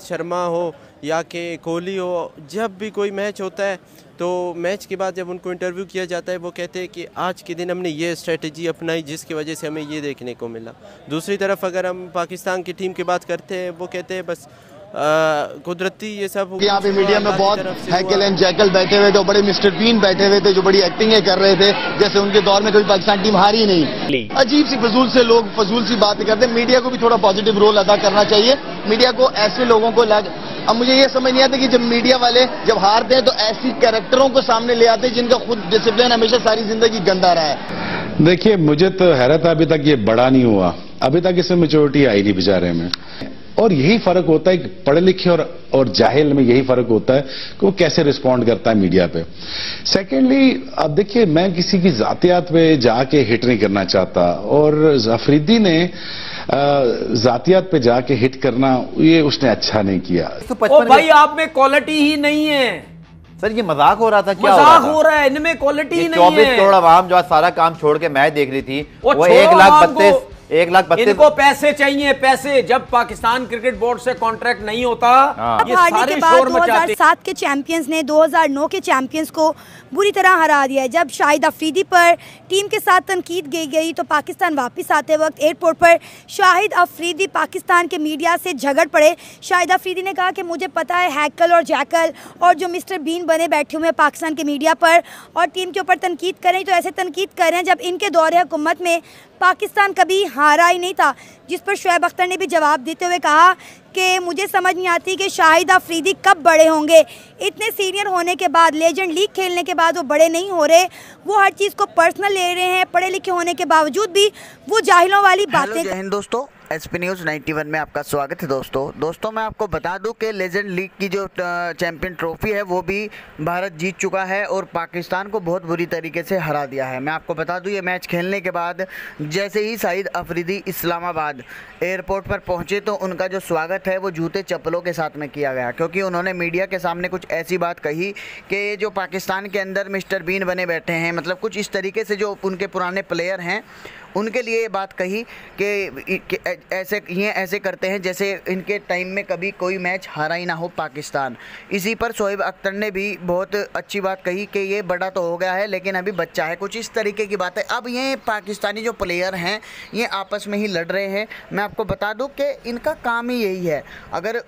शर्मा हो या कि कोहली हो, जब भी कोई मैच होता है तो मैच के बाद जब उनको इंटरव्यू किया जाता है वो कहते हैं कि आज के दिन हमने ये स्ट्रेटजी अपनाई जिसकी वजह से हमें ये देखने को मिला। दूसरी तरफ अगर हम पाकिस्तान की टीम की बात करते हैं वो कहते हैं बस कुदरती ये सब। यहाँ पे मीडिया में बहुत हैकल एंड जैकल बैठे हुए थे, बड़े मिस्टर बीन बैठे हुए थे जो बड़ी एक्टिंगें कर रहे थे, जैसे उनके दौर में कभी पाकिस्तान टीम हारी नहीं। अजीब सी फजूल सी बातें करते हैं। मीडिया को भी थोड़ा पॉजिटिव रोल अदा करना चाहिए। मीडिया को ऐसे लोगों को अब मुझे ये समझ नहीं आता कि जब मीडिया वाले जब हारते हैं तो ऐसी कैरेक्टरों को सामने ले आते हैं जिनका खुद डिसिप्लिन हमेशा सारी जिंदगी गंदा रहा है। देखिए, मुझे तो हैरत है, अभी तक ये बड़ा नहीं हुआ, अभी तक इसमें मेच्योरिटी आई नहीं बेचारे में। और यही फर्क होता है कि पढ़े लिखे और जाहिल में यही फर्क होता है कि वो कैसे रिस्पॉन्ड करता है मीडिया पे। सेकेंडली, अब देखिए, मैं किसी की जातियात पे जाके हिट नहीं करना चाहता, और अफरीदी ने जातियात पे जाके हिट करना ये उसने अच्छा नहीं किया। ओ भाई, आप में क्वालिटी ही नहीं है सर। ये मजाक हो रहा था, क्या मजाक हो रहा है? इनमें क्वालिटी ही नहीं है। 24 करोड़ आवाम जो आज सारा काम छोड़ के मैच देख रही थी, वो 1,32,000 इनको पैसे चाहिए, पैसे। जब पाकिस्तान क्रिकेट बोर्ड से कॉन्ट्रैक्ट नहीं होता, ये सारे शोर मचाते। 2007 के चैंपियंस ने 2009 के चैंपियंस को बुरी तरह हरा दिया है। जब शाहिद अफरीदी पर टीम के साथ तनकीद गई तो पाकिस्तान वापस आते वक्त एयरपोर्ट पर शाहिद अफरीदी पाकिस्तान के मीडिया से झगड़ पड़े। शाहिद अफरीदी ने कहा कि मुझे पता है हैकल और जैकल और जो मिस्टर बीन बने बैठे हुए हैं पाकिस्तान के मीडिया पर और टीम के ऊपर तनकीद करें, तो ऐसे तनकीद करें जब इनके दौरे हुकूमत में पाकिस्तान कभी हारा ही नहीं था। जिस पर शुएब अख्तर ने भी जवाब देते हुए कहा कि मुझे समझ नहीं आती कि शाहिद अफरीदी कब बड़े होंगे। इतने सीनियर होने के बाद, लेजेंड लीग खेलने के बाद वो बड़े नहीं हो रहे, वो हर चीज़ को पर्सनल ले रहे हैं। पढ़े लिखे होने के बावजूद भी वो जाहिलों वाली बातें। जय हिंद दोस्तों, एसपी न्यूज़ 91 में आपका स्वागत है। दोस्तों मैं आपको बता दूं कि लेजेंड लीग की जो चैंपियन ट्रॉफी है वो भी भारत जीत चुका है और पाकिस्तान को बहुत बुरी तरीके से हरा दिया है। मैं आपको बता दूं, ये मैच खेलने के बाद जैसे ही शाहिद अफरीदी इस्लामाबाद एयरपोर्ट पर पहुंचे तो उनका जो स्वागत है वो जूते चप्पलों के साथ में किया गया, क्योंकि उन्होंने मीडिया के सामने कुछ ऐसी बात कही कि जो पाकिस्तान के अंदर मिस्टर बीन बने बैठे हैं, मतलब कुछ इस तरीके से जो उनके पुराने प्लेयर हैं उनके लिए ये बात कही कि ऐसे करते हैं जैसे इनके टाइम में कभी कोई मैच हारा ही ना हो पाकिस्तान। इसी पर शुएब अख्तर ने भी बहुत अच्छी बात कही कि ये बड़ा तो हो गया है लेकिन अभी बच्चा है, कुछ इस तरीके की बात है। अब ये पाकिस्तानी जो प्लेयर हैं ये आपस में ही लड़ रहे हैं। मैं आपको बता दूं कि इनका काम ही यही है। अगर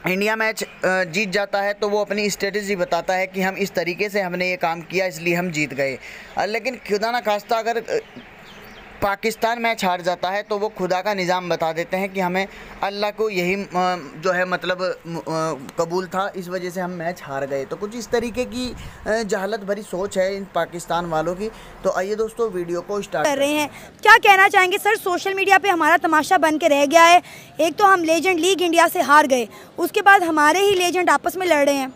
इंडिया मैच जीत जाता है तो वो अपनी स्ट्रेटजी बताता है कि हम इस तरीके से हमने ये काम किया इसलिए हम जीत गए। लेकिन खुदा ना खास्ता अगर पाकिस्तान मैच हार जाता है तो वो खुदा का निज़ाम बता देते हैं कि हमें अल्लाह को यही जो है मतलब कबूल था, इस वजह से हम मैच हार गए। तो कुछ इस तरीके की जहालत भरी सोच है इन पाकिस्तान वालों की। तो आइए दोस्तों वीडियो को स्टार्ट कर रहे हैं। क्या कहना चाहेंगे सर? सोशल मीडिया पे हमारा तमाशा बन के रह गया है। एक तो हम लेजेंड लीग इंडिया से हार गए, उसके बाद हमारे ही लेजेंड आपस में लड़ रहे हैं।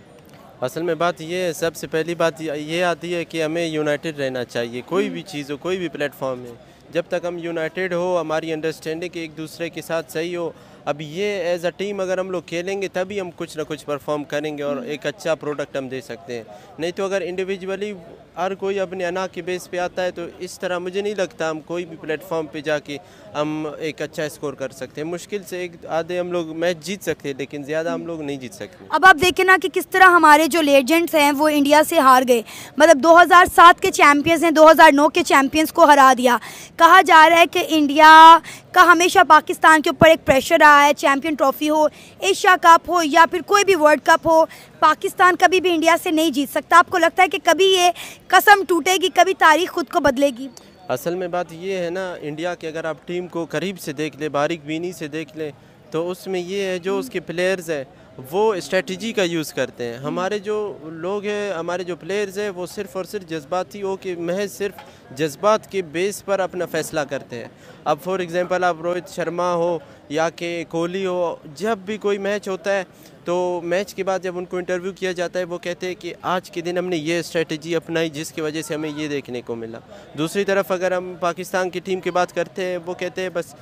असल में बात ये है, सबसे पहली बात ये आती है कि हमें यूनाइटेड रहना चाहिए। कोई भी चीज़ हो, कोई भी प्लेटफॉर्म में, जब तक हम यूनाइटेड हो, हमारी अंडरस्टैंडिंग एक दूसरे के साथ सही हो, अब ये एज अ टीम अगर हम लोग खेलेंगे तभी हम कुछ ना कुछ परफॉर्म करेंगे और एक अच्छा प्रोडक्ट हम दे सकते हैं। नहीं तो अगर इंडिविजुअली हर कोई अपने अना के बेस पे आता है तो इस तरह मुझे नहीं लगता हम कोई भी प्लेटफॉर्म पे जाके हम एक अच्छा स्कोर कर सकते हैं। मुश्किल से एक आधे हम लोग मैच जीत सकते हैं लेकिन ज़्यादा हम लोग नहीं जीत सकते। अब आप देखें ना कि किस तरह हमारे जो लेजेंड्स हैं वो इंडिया से हार गए। मतलब 2007 के चैंपियंस ने 2009 के चैंपियंस को हरा दिया। कहा जा रहा है कि इंडिया का हमेशा पाकिस्तान के ऊपर एक प्रेशर रहा है, चैंपियन ट्रॉफी हो, एशिया कप हो या फिर कोई भी वर्ल्ड कप हो, पाकिस्तान कभी भी इंडिया से नहीं जीत सकता। आपको लगता है कि कभी ये कसम टूटेगी, कभी तारीख खुद को बदलेगी? असल में बात ये है ना, इंडिया के अगर आप टीम को करीब से देख ले, बारीक बीनी से देख ले, तो उसमें ये है जो उसके प्लेयर्स हैं वो स्ट्रेटजी का यूज़ करते हैं। हमारे जो लोग हैं, हमारे जो प्लेयर्स हैं वो सिर्फ़ और सिर्फ जज्बाती हो कि महज सिर्फ जज्बात के बेस पर अपना फ़ैसला करते हैं। अब फॉर एग्ज़ाम्पल आप रोहित शर्मा हो या कि कोहली हो, जब भी कोई मैच होता है तो मैच के बाद जब उनको इंटरव्यू किया जाता है वो कहते हैं कि आज के दिन हमने ये स्ट्रेटजी अपनाई जिसकी वजह से हमें ये देखने को मिला। दूसरी तरफ अगर हम पाकिस्तान की टीम की बात करते हैं वो कहते हैं बस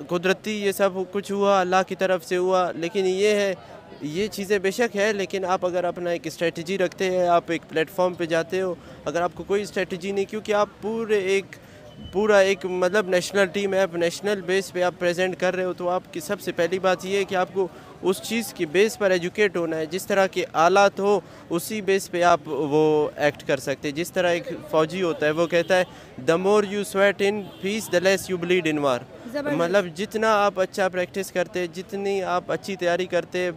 कुदरती ये सब कुछ हुआ, अल्लाह की तरफ से हुआ। लेकिन ये है, ये चीज़ें बेशक है, लेकिन आप अगर अपना एक स्ट्रेटजी रखते हैं, आप एक प्लेटफॉर्म पे जाते हो, अगर आपको कोई स्ट्रेटजी नहीं, क्योंकि आप पूरा एक मतलब नेशनल टीम है, आप नेशनल बेस पे आप प्रेजेंट कर रहे हो, तो आपकी सबसे पहली बात ये है कि आपको उस चीज़ की बेस पर एजुकेट होना है। जिस तरह के आलात हो उसी बेस पे आप वो एक्ट कर सकते हैं। जिस तरह एक फ़ौजी होता है वो कहता है the more you sweat in peace the less you bleed in war. मतलब जितना आप अच्छा प्रैक्टिस करते, जितनी आप अच्छी तैयारी करते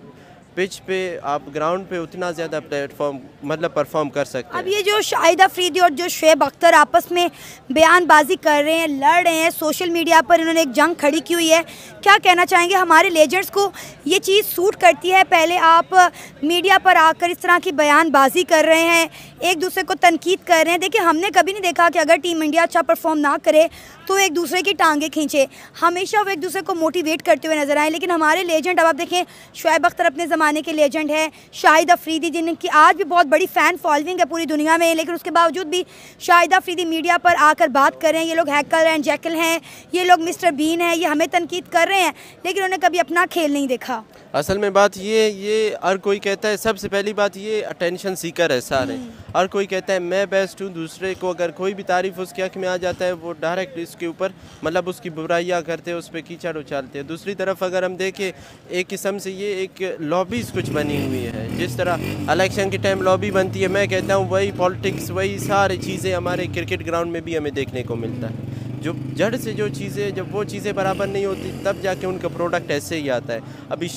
पिच पे, आप ग्राउंड पे, उतना ज़्यादा प्लेटफॉर्म मतलब परफॉर्म कर सकते हैं। अब ये जो शाहिद अफरीदी और जो शुएब अख्तर आपस में बयानबाजी कर रहे हैं, लड़ रहे हैं, सोशल मीडिया पर इन्होंने एक जंग खड़ी की हुई है, क्या कहना चाहेंगे? हमारे लेजेंड्स को ये चीज़ सूट करती है? पहले आप मीडिया पर आकर इस तरह की बयानबाजी कर रहे हैं, एक दूसरे को तनकीद कर रहे हैं। देखिए, हमने कभी नहीं देखा कि अगर टीम इंडिया अच्छा परफॉर्म ना करे तो एक दूसरे की टांगें खींचे, हमेशा वो एक दूसरे को मोटिवेट करते हुए नजर आए। लेकिन हमारे लेजेंड, अब आप देखें, शुएब अख्तर अपने ज़माने के लेजेंड है, शाहिद अफरीदी जिनकी आज भी बहुत बड़ी फ़ैन फॉलोइंग है पूरी दुनिया में, लेकिन उसके बावजूद भी शाहिद अफरीदी मीडिया पर आकर बात कर रहे हैं, ये लोग हैकल एंड जैकल हैं, ये लोग मिस्टर बीन हैं, ये हमें तनकीद कर रहे हैं, लेकिन उन्होंने कभी अपना खेल नहीं देखा। असल में बात ये हर कोई कहता है, सबसे पहली बात ये अटेंशन सीकर है सारे। हर कोई कहता है मैं बेस्ट हूँ, दूसरे को अगर कोई भी तारीफ़ उसके हक़ में आ जाता है वो डायरेक्ट इसके ऊपर मतलब उसकी बुराइयाँ करते हैं, उस पर कीचड़ उछालते हैं। दूसरी तरफ अगर हम देखें, एक किस्म से ये एक लॉबीज़ कुछ बनी हुई है। जिस तरह इलेक्शन के टाइम लॉबी बनती है, मैं कहता हूँ वही पॉलिटिक्स, वही सारी चीज़ें हमारे क्रिकेट ग्राउंड में भी हमें देखने को मिलता है। जो जड़ से जो चीज़ें, जब वो चीज़ें बराबर नहीं होती तब जाके उनका प्रोडक्ट ऐसे ही आता है। अभी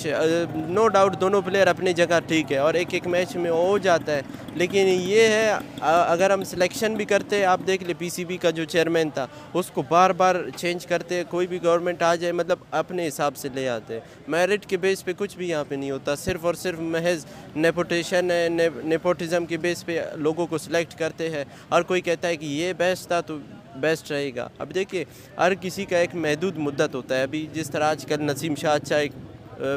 नो डाउट दोनों प्लेयर अपनी जगह ठीक है और एक एक मैच में हो जाता है, लेकिन ये है अगर हम सिलेक्शन भी करते हैं, आप देख ले पीसीबी का जो चेयरमैन था उसको बार बार चेंज करते, कोई भी गवर्नमेंट आ जाए मतलब अपने हिसाब से ले आते हैं। मेरिट के बेस पे कुछ भी यहाँ पे नहीं होता, सिर्फ और सिर्फ महज नेपोटेशन है, नेपोटिज्म के बेस पे लोगों को सिलेक्ट करते हैं। और कोई कहता है कि ये बेस्ट था तो बेस्ट रहेगा। अब देखिए, हर किसी का एक महदूद मुद्दत होता है। अभी जिस तरह आजकल नसीम शाह अच्छा एक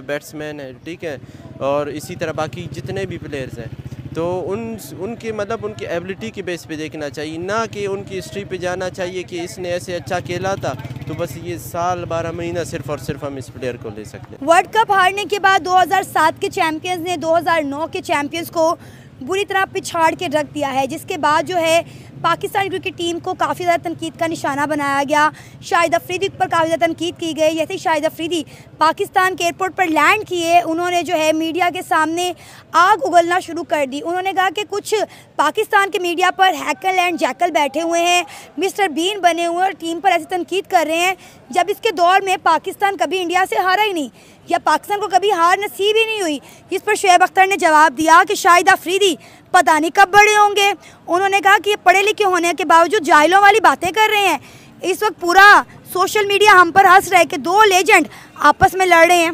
बैट्समैन है, ठीक है, और इसी तरह बाकी जितने भी प्लेयर्स हैं, तो उनके मतलब उनकी एबिलिटी के बेस पे देखना चाहिए, ना कि उनकी हिस्ट्री पे जाना चाहिए कि इसने ऐसे अच्छा खेला था तो बस ये साल 12 महीना सिर्फ और सिर्फ हम इस प्लेयर को ले सकते हैं। वर्ल्ड कप हारने के बाद 2007 के चैंपियंस ने 2009 के चैंपियंस को बुरी तरह पिछाड़ के रख दिया है, जिसके बाद जो है पाकिस्तान क्रिकेट टीम को काफ़ी ज़्यादा तनकीद का निशाना बनाया गया। शाहिद अफरीदी पर काफ़ी ज़्यादा तनकीद की गई। जैसे ही शाहिद अफरीदी पाकिस्तान के एयरपोर्ट पर लैंड किए, उन्होंने जो है मीडिया के सामने आग उगलना शुरू कर दी। उन्होंने कहा कि कुछ पाकिस्तान के मीडिया पर हैकल एंड जैकल बैठे हुए हैं, मिस्टर बीन बने हुए और टीम पर ऐसी तनकीद कर रहे हैं जब इसके दौर में पाकिस्तान कभी इंडिया से हारा ही नहीं, या पाकिस्तान को कभी हार नसीब ही नहीं हुई। इस पर शुएब अख्तर ने जवाब दिया कि शाहिद अफरीदी पता नहीं कब बड़े होंगे। उन्होंने कहा कि ये पढ़े लिखे होने के बावजूद जाहिलों वाली बातें कर रहे हैं। इस वक्त पूरा सोशल मीडिया हम पर हंस रहा है कि दो लेजेंड आपस में लड़ रहे हैं।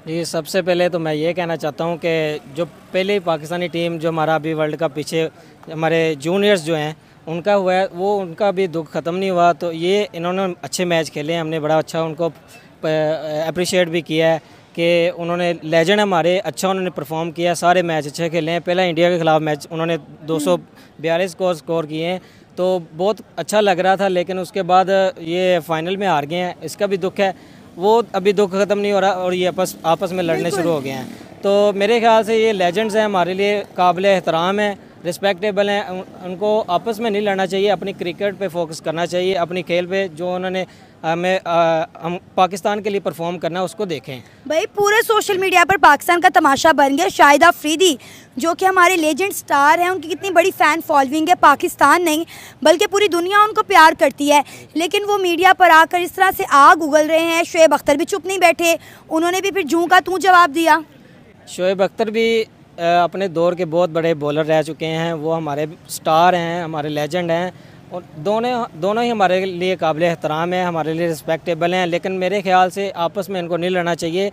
जी, सबसे पहले तो मैं ये कहना चाहता हूँ कि जो पहले पाकिस्तानी टीम जो हमारा अभी वर्ल्ड कप पीछे हमारे जूनियर्स जो हैं उनका हुआ है, वो उनका भी दुख ख़त्म नहीं हुआ। तो ये इन्होंने अच्छे मैच खेले हैं, हमने बड़ा अच्छा उनको अप्रिशिएट भी किया है कि उन्होंने लेजेंड हमारे अच्छा उन्होंने परफॉर्म किया, सारे मैच अच्छे खेले हैं। पहला इंडिया के ख़िलाफ़ मैच उन्होंने 242 स्कोर किए हैं, तो बहुत अच्छा लग रहा था। लेकिन उसके बाद ये फाइनल में हार गए हैं, इसका भी दुख है। वो अभी दुख ख़त्म नहीं हो रहा और ये आपस में लड़ने शुरू हो गए हैं। तो मेरे ख्याल से ये लेजेंड्स हैं, हमारे लिए काबिल एहतराम है, रिस्पेक्टेबल हैं। उनको आपस में नहीं लड़ना चाहिए, अपनी क्रिकेट पे फोकस करना चाहिए, अपनी खेल पे जो उन्होंने हम पाकिस्तान के लिए परफॉर्म करना उसको देखें। भाई पूरे सोशल मीडिया पर पाकिस्तान का तमाशा बन गया। शाहिद अफरीदी जो कि हमारे लेजेंड स्टार हैं, उनकी कितनी बड़ी फ़ैन फॉलोइंग है, पाकिस्तान नहीं बल्कि पूरी दुनिया उनको प्यार करती है, लेकिन वो मीडिया पर आकर इस तरह से आग उगल रहे हैं। शुएब अख्तर भी चुप नहीं बैठे, उन्होंने भी फिर जूं का तूं जवाब दिया। शुएब अख्तर भी अपने दौर के बहुत बड़े बॉलर रह चुके हैं, वो हमारे स्टार हैं, हमारे लेजेंड हैं और दोनों ही हमारे लिए काबिल एहतराम है, हमारे लिए रिस्पेक्टेबल हैं। लेकिन मेरे ख्याल से आपस में इनको नहीं लड़ना चाहिए।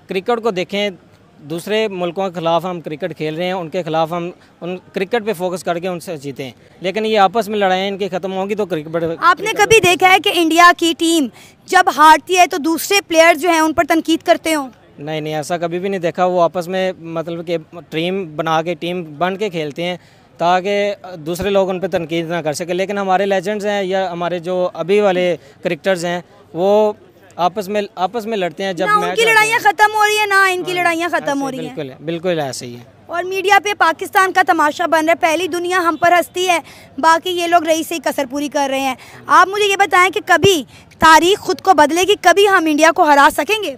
क्रिकेट को देखें, दूसरे मुल्कों के ख़िलाफ़ हम क्रिकेट खेल रहे हैं, उनके ख़िलाफ़ हम उन क्रिकेट पे फोकस करके उनसे जीतें। लेकिन ये आपस में लड़ाइयाँ इनकी ख़त्म होंगी तो क्रिकेट। आपने कभी देखा है कि इंडिया की टीम जब हारती है तो दूसरे प्लेयर जो हैं उन पर तनकीद करते हों? नहीं, ऐसा कभी भी नहीं देखा। वो आपस में मतलब कि टीम बना के, टीम बन के खेलते हैं ताकि दूसरे लोग उन पर तनकीद ना कर सके। लेकिन हमारे लेजेंड्स हैं या हमारे जो अभी वाले क्रिकेटर्स हैं वो आपस में लड़ते हैं। जब उनकी लड़ाइयाँ ख़त्म हो रही है ना इनकी लड़ाइयाँ ख़त्म हो रही हैं। बिल्कुल ऐसे ही है। और मीडिया पे पाकिस्तान का तमाशा बन रहा है, पहली दुनिया हम पर हंसती है, बाकी ये लोग रही से ही कसर पूरी कर रहे हैं। आप मुझे ये बताएं कि कभी तारीख खुद को बदलेगी, कभी हम इंडिया को हरा सकेंगे?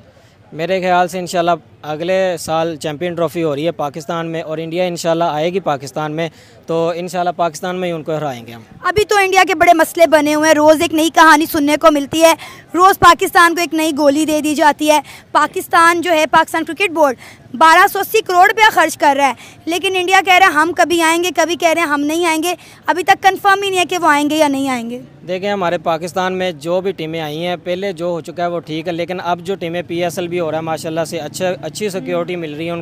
मेरे ख्याल से इंशाल्लाह अगले साल चैम्पियन ट्रॉफी हो रही है पाकिस्तान में और इंडिया इंशाल्लाह आएगी पाकिस्तान में, तो इंशाल्लाह पाकिस्तान में ही उनको हराएंगे हम। अभी तो इंडिया के बड़े मसले बने हुए हैं, रोज़ एक नई कहानी सुनने को मिलती है, रोज़ पाकिस्तान को एक नई गोली दे दी जाती है। पाकिस्तान जो है, पाकिस्तान क्रिकेट बोर्ड 1280 करोड़ रुपया खर्च कर रहा है, लेकिन इंडिया कह रहा है हम कभी आएंगे, कभी कह रहे हैं हम नहीं आएंगे। अभी तक कंफर्म ही नहीं है कि वो आएंगे या नहीं आएंगे। देखें, हमारे पाकिस्तान में जो भी टीमें आई हैं, पहले जो हो चुका है वो ठीक है, लेकिन अब जो टीमें PSL भी हो रहा है माशाल्लाह से, अच्छी सिक्योरिटी मिल रही है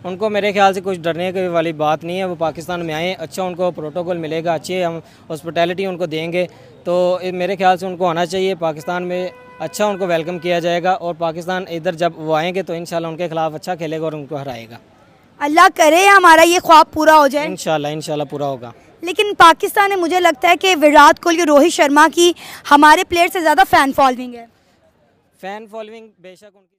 उनको मेरे ख्याल से कुछ डरने की वाली बात नहीं है। वो पाकिस्तान में आए, अच्छा उनको प्रोटोकॉल मिलेगा, अच्छी हम हॉस्पिटैलिटी उनको देंगे, तो मेरे ख्याल से उनको आना चाहिए। पाकिस्तान में अच्छा उनको वेलकम किया जाएगा और पाकिस्तान इधर जब वो आएंगे तो इंशाल्लाह उनके खिलाफ अच्छा खेलेगा और उनको हराएगा। अल्लाह करे हमारा ये ख्वाब पूरा हो जाए। इंशाल्लाह पूरा होगा। लेकिन पाकिस्तान में मुझे लगता है कि विराट कोहली, रोहित शर्मा की हमारे प्लेयर से ज़्यादा फ़ैन फॉलोइंग है। फ़ैन फॉलोइंग बेशक उनकी